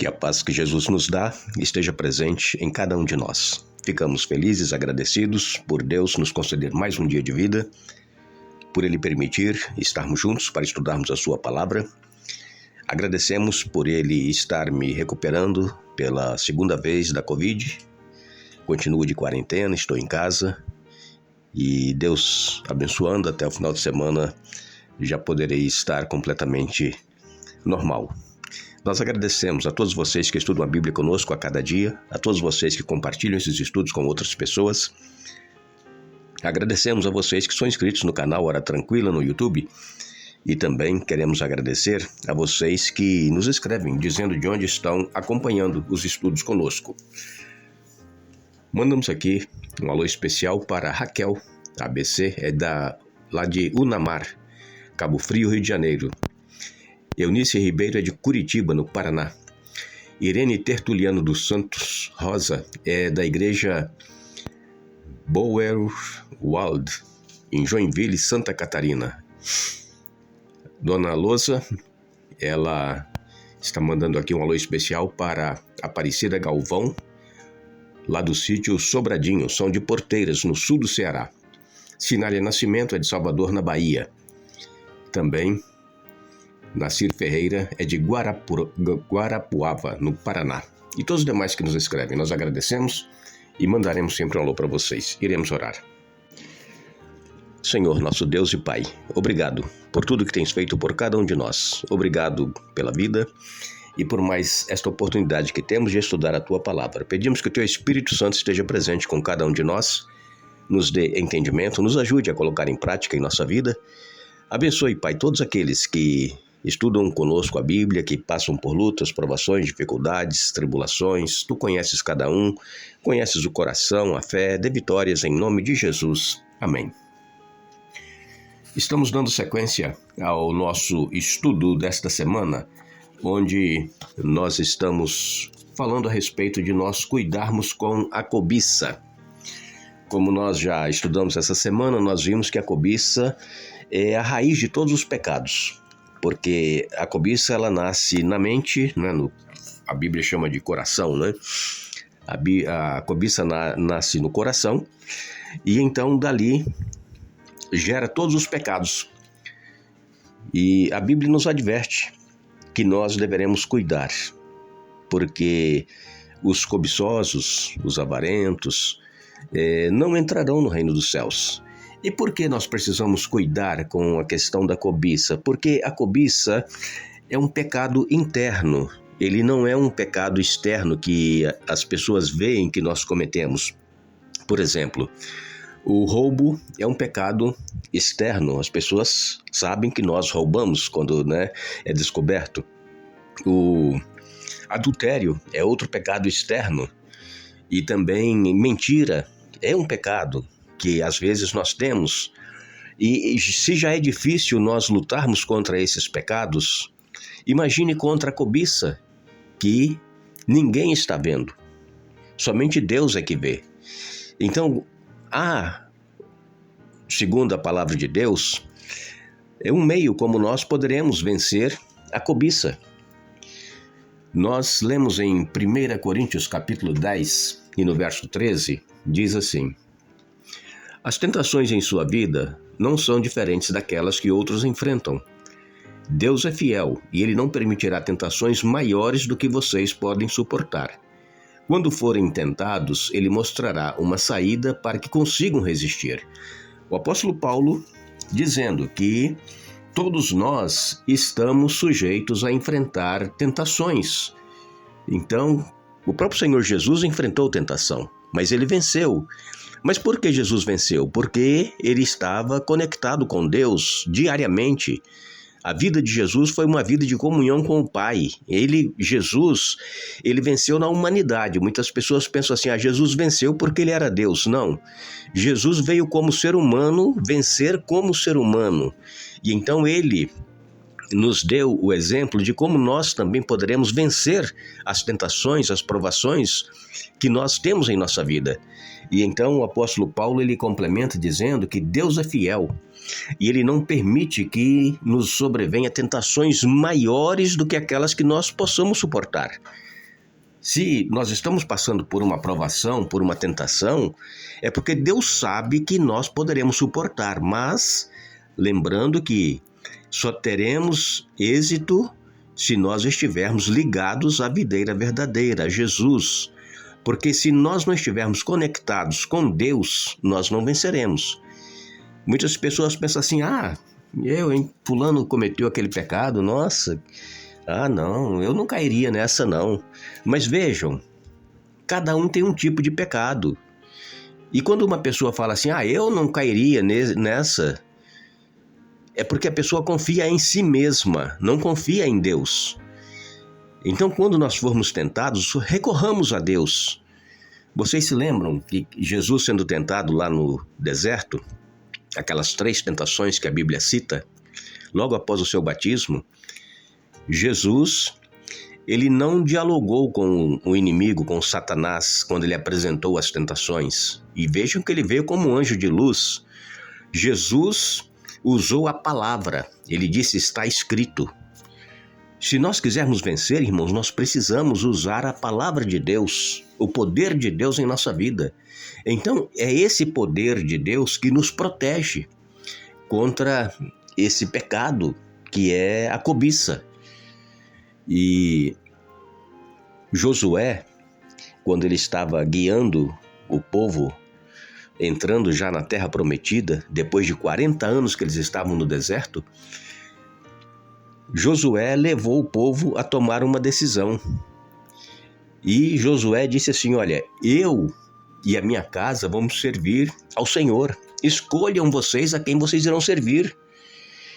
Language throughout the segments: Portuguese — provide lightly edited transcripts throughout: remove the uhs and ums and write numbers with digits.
Que a paz que Jesus nos dá esteja presente em cada um de nós. Ficamos felizes, agradecidos por Deus nos conceder mais um dia de vida, por Ele permitir estarmos juntos para estudarmos a Sua palavra. Agradecemos por Ele estar me recuperando pela segunda vez da Covid. Continuo de quarentena, estou em casa e Deus abençoando, até o final de semana já poderei estar completamente normal. Nós agradecemos a todos vocês que estudam a Bíblia conosco a cada dia, a todos vocês que compartilham esses estudos com outras pessoas. Agradecemos a vocês que são inscritos no canal Hora Tranquila no YouTube e também queremos agradecer a vocês que nos escrevem dizendo de onde estão acompanhando os estudos conosco. Mandamos aqui um alô especial para Raquel, a ABC é lá de Unamar, Cabo Frio, Rio de Janeiro. Eunice Ribeiro é de Curitiba, no Paraná. Irene Tertuliano dos Santos Rosa é da igreja Boerwald, em Joinville, Santa Catarina. Dona Lousa, ela está mandando aqui um alô especial para Aparecida Galvão, lá do sítio Sobradinho, são de Porteiras, no sul do Ceará. Sinália Nascimento é de Salvador, na Bahia. Também Nacir Ferreira é de Guarapuava, no Paraná. E todos os demais que nos escrevem, nós agradecemos e mandaremos sempre um alô para vocês. Iremos orar. Senhor, nosso Deus e Pai, obrigado por tudo que tens feito por cada um de nós. Obrigado pela vida e por mais esta oportunidade que temos de estudar a Tua Palavra. Pedimos que o Teu Espírito Santo esteja presente com cada um de nós, nos dê entendimento, nos ajude a colocar em prática em nossa vida. Abençoe, Pai, todos aqueles que estudam conosco a Bíblia, que passam por lutas, provações, dificuldades, tribulações. Tu conheces cada um, conheces o coração, a fé, dê vitórias em nome de Jesus. Amém. Estamos dando sequência ao nosso estudo desta semana, onde nós estamos falando a respeito de nós cuidarmos com a cobiça. Como nós já estudamos essa semana, nós vimos que a cobiça é a raiz de todos os pecados. Porque a cobiça, ela nasce na mente, né? A Bíblia chama de coração, né? A cobiça nasce no coração e então dali gera todos os pecados. E a Bíblia nos adverte que nós deveremos cuidar, porque os cobiçosos, os avarentos, não entrarão no reino dos céus. E por que nós precisamos cuidar com a questão da cobiça? Porque a cobiça é um pecado interno, ele não é um pecado externo que as pessoas veem que nós cometemos. Por exemplo, o roubo é um pecado externo, as pessoas sabem que nós roubamos quando é descoberto. O adultério é outro pecado externo e também mentira é um pecado que às vezes nós temos, e se já é difícil nós lutarmos contra esses pecados, imagine contra a cobiça, que ninguém está vendo, somente Deus é que vê. Então, segundo a palavra de Deus, é um meio como nós poderemos vencer a cobiça. Nós lemos em 1 Coríntios capítulo 10, e no verso 13, diz assim: as tentações em sua vida não são diferentes daquelas que outros enfrentam. Deus é fiel e Ele não permitirá tentações maiores do que vocês podem suportar. Quando forem tentados, Ele mostrará uma saída para que consigam resistir. O apóstolo Paulo dizendo que todos nós estamos sujeitos a enfrentar tentações. Então, o próprio Senhor Jesus enfrentou tentação, mas Ele venceu. Mas por que Jesus venceu? Porque Ele estava conectado com Deus diariamente. A vida de Jesus foi uma vida de comunhão com o Pai. Jesus venceu na humanidade. Muitas pessoas pensam assim, Jesus venceu porque Ele era Deus. Não. Jesus veio como ser humano, vencer como ser humano. E então Ele nos deu o exemplo de como nós também poderemos vencer as tentações, as provações que nós temos em nossa vida. E então o apóstolo Paulo ele complementa dizendo que Deus é fiel e Ele não permite que nos sobrevenha tentações maiores do que aquelas que nós possamos suportar. Se nós estamos passando por uma provação, por uma tentação, é porque Deus sabe que nós poderemos suportar, mas lembrando que só teremos êxito se nós estivermos ligados à videira verdadeira, a Jesus. Porque se nós não estivermos conectados com Deus, nós não venceremos. Muitas pessoas pensam assim, fulano cometeu aquele pecado, nossa, não, eu não cairia nessa não. Mas vejam, cada um tem um tipo de pecado. E quando uma pessoa fala assim, eu não cairia nessa, é porque a pessoa confia em si mesma, não confia em Deus. Então, quando nós formos tentados, recorramos a Deus. Vocês se lembram que Jesus sendo tentado lá no deserto, aquelas 3 tentações que a Bíblia cita, logo após o seu batismo, Jesus, ele não dialogou com o inimigo, com Satanás, quando ele apresentou as tentações. E vejam que ele veio como um anjo de luz. Jesus usou a palavra, ele disse, está escrito. Se nós quisermos vencer, irmãos, nós precisamos usar a palavra de Deus, o poder de Deus em nossa vida. Então, é esse poder de Deus que nos protege contra esse pecado, que é a cobiça. E Josué, quando ele estava guiando o povo, entrando já na terra prometida, depois de 40 anos que eles estavam no deserto, Josué levou o povo a tomar uma decisão. E Josué disse assim, olha, eu e a minha casa vamos servir ao Senhor. Escolham vocês a quem vocês irão servir.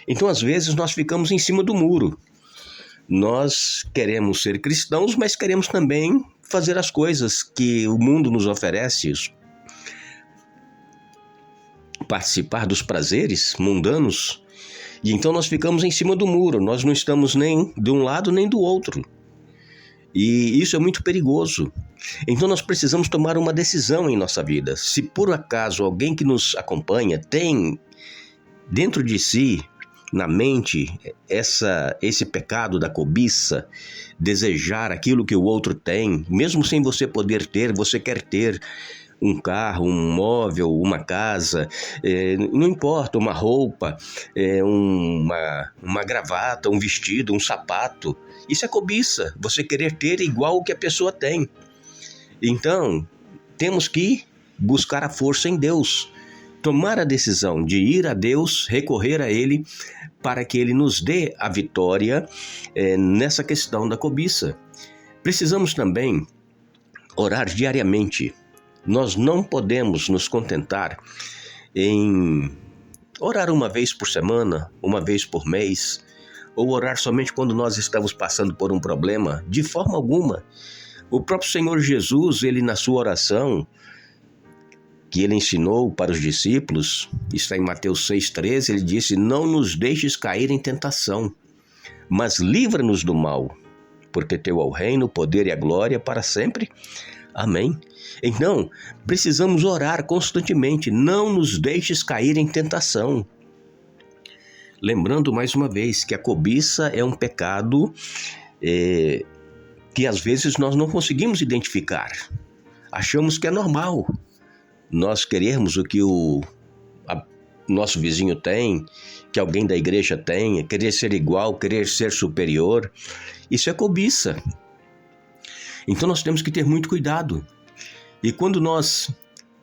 Então, às vezes, nós ficamos em cima do muro. Nós queremos ser cristãos, mas queremos também fazer as coisas que o mundo nos oferece, participar dos prazeres mundanos. E então nós ficamos em cima do muro, nós não estamos nem de um lado nem do outro. E isso é muito perigoso. Então nós precisamos tomar uma decisão em nossa vida. Se por acaso alguém que nos acompanha tem dentro de si, na mente, esse pecado da cobiça, desejar aquilo que o outro tem, mesmo sem você poder ter, você quer ter um carro, um móvel, uma casa, não importa, uma roupa, uma gravata, um vestido, um sapato. Isso é cobiça, você querer ter igual o que a pessoa tem. Então, temos que buscar a força em Deus, tomar a decisão de ir a Deus, recorrer a Ele, para que Ele nos dê a vitória nessa questão da cobiça. Precisamos também orar diariamente. Nós não podemos nos contentar em orar uma vez por semana, uma vez por mês, ou orar somente quando nós estamos passando por um problema, de forma alguma. O próprio Senhor Jesus, ele na sua oração, que ele ensinou para os discípulos, está em Mateus 6,13, ele disse, não nos deixes cair em tentação, mas livra-nos do mal, porque teu é o reino, o poder e a glória para sempre. Amém. Então, precisamos orar constantemente, não nos deixes cair em tentação. Lembrando mais uma vez que a cobiça é um pecado que às vezes nós não conseguimos identificar. Achamos que é normal nós queremos o que o nosso vizinho tem, que alguém da igreja tem, querer ser igual, querer ser superior. Isso é cobiça. Então nós temos que ter muito cuidado. E quando nós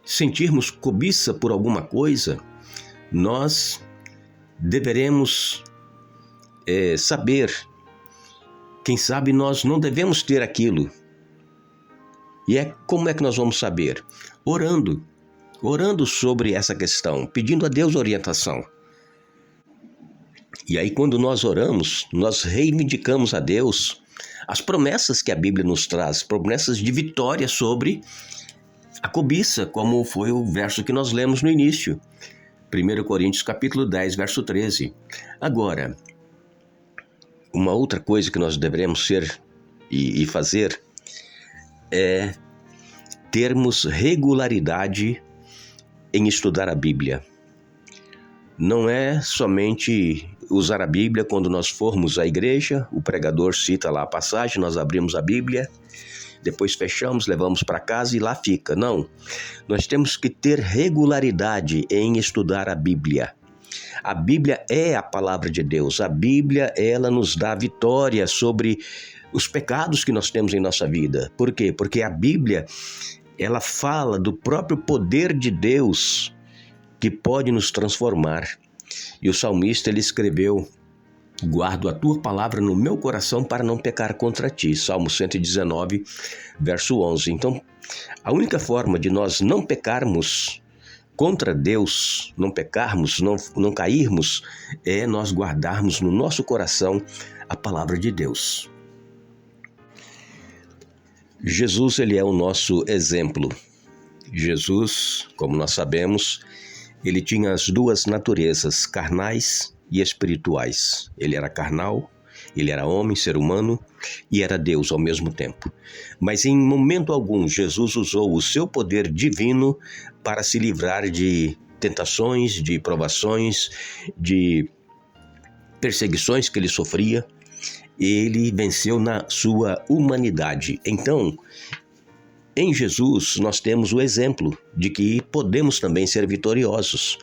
sentirmos cobiça por alguma coisa, nós deveremos saber, quem sabe nós não devemos ter aquilo. E como é que nós vamos saber? Orando sobre essa questão, pedindo a Deus orientação. E aí quando nós oramos, nós reivindicamos a Deus as promessas que a Bíblia nos traz, promessas de vitória sobre a cobiça, como foi o verso que nós lemos no início. 1 Coríntios capítulo 10, verso 13. Agora, uma outra coisa que nós devemos ser e fazer é termos regularidade em estudar a Bíblia. Não é somente usar a Bíblia quando nós formos à igreja, o pregador cita lá a passagem, nós abrimos a Bíblia, depois fechamos, levamos para casa e lá fica. Não, nós temos que ter regularidade em estudar a Bíblia. A Bíblia é a palavra de Deus. A Bíblia, ela nos dá vitória sobre os pecados que nós temos em nossa vida. Por quê? Porque a Bíblia, ela fala do próprio poder de Deus que pode nos transformar. E o salmista, ele escreveu: guardo a tua palavra no meu coração para não pecar contra ti. Salmo 119, verso 11. Então, a única forma de nós não pecarmos contra Deus, não pecarmos, não cairmos, é nós guardarmos no nosso coração a palavra de Deus. Jesus, ele é o nosso exemplo. Jesus, como nós sabemos, ele tinha as duas naturezas, carnais e espirituais. Ele era carnal, ele era homem, ser humano, e era Deus ao mesmo tempo. Mas em momento algum, Jesus usou o seu poder divino para se livrar de tentações, de provações, de perseguições que ele sofria. Ele venceu na sua humanidade. Então, em Jesus, nós temos o exemplo de que podemos também ser vitoriosos.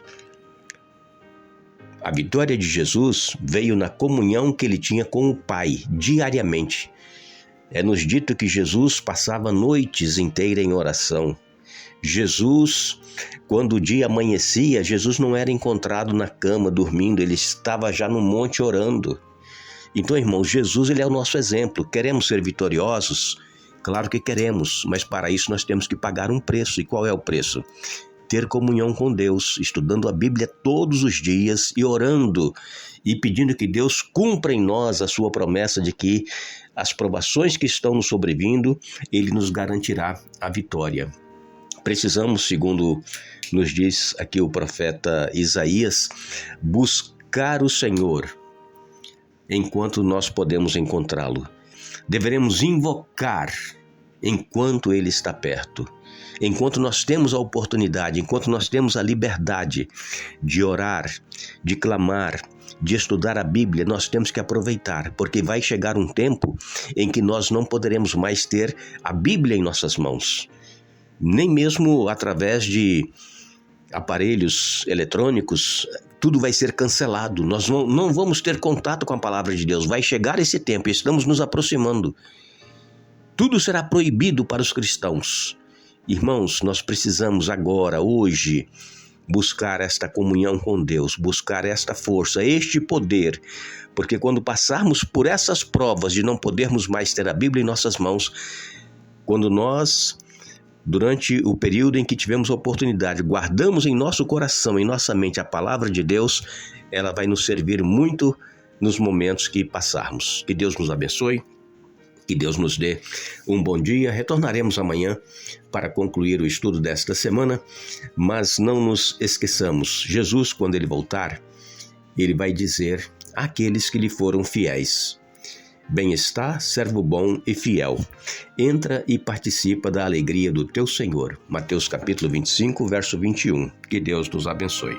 A vitória de Jesus veio na comunhão que ele tinha com o Pai, diariamente. É-nos dito que Jesus passava noites inteiras em oração. Jesus, quando o dia amanhecia, Jesus não era encontrado na cama, dormindo, ele estava já no monte orando. Então, irmãos, Jesus, ele é o nosso exemplo. Queremos ser vitoriosos? Claro que queremos, mas para isso nós temos que pagar um preço. E qual é o preço? Ter comunhão com Deus, estudando a Bíblia todos os dias e orando e pedindo que Deus cumpra em nós a sua promessa de que as provações que estão nos sobrevindo, Ele nos garantirá a vitória. Precisamos, segundo nos diz aqui o profeta Isaías, buscar o Senhor enquanto nós podemos encontrá-lo. Deveremos invocar enquanto Ele está perto. Enquanto nós temos a oportunidade, enquanto nós temos a liberdade de orar, de clamar, de estudar a Bíblia, nós temos que aproveitar, porque vai chegar um tempo em que nós não poderemos mais ter a Bíblia em nossas mãos. Nem mesmo através de aparelhos eletrônicos, tudo vai ser cancelado. Nós não vamos ter contato com a palavra de Deus. Vai chegar esse tempo, estamos nos aproximando. Tudo será proibido para os cristãos. Irmãos, nós precisamos agora, hoje, buscar esta comunhão com Deus, buscar esta força, este poder, porque quando passarmos por essas provas de não podermos mais ter a Bíblia em nossas mãos, quando nós, durante o período em que tivemos a oportunidade, guardamos em nosso coração, em nossa mente a palavra de Deus, ela vai nos servir muito nos momentos que passarmos. Que Deus nos abençoe. Que Deus nos dê um bom dia. Retornaremos amanhã para concluir o estudo desta semana, mas não nos esqueçamos, Jesus, quando Ele voltar, Ele vai dizer àqueles que lhe foram fiéis: bem está, servo bom e fiel. Entra e participa da alegria do teu Senhor. Mateus capítulo 25, verso 21. Que Deus nos abençoe.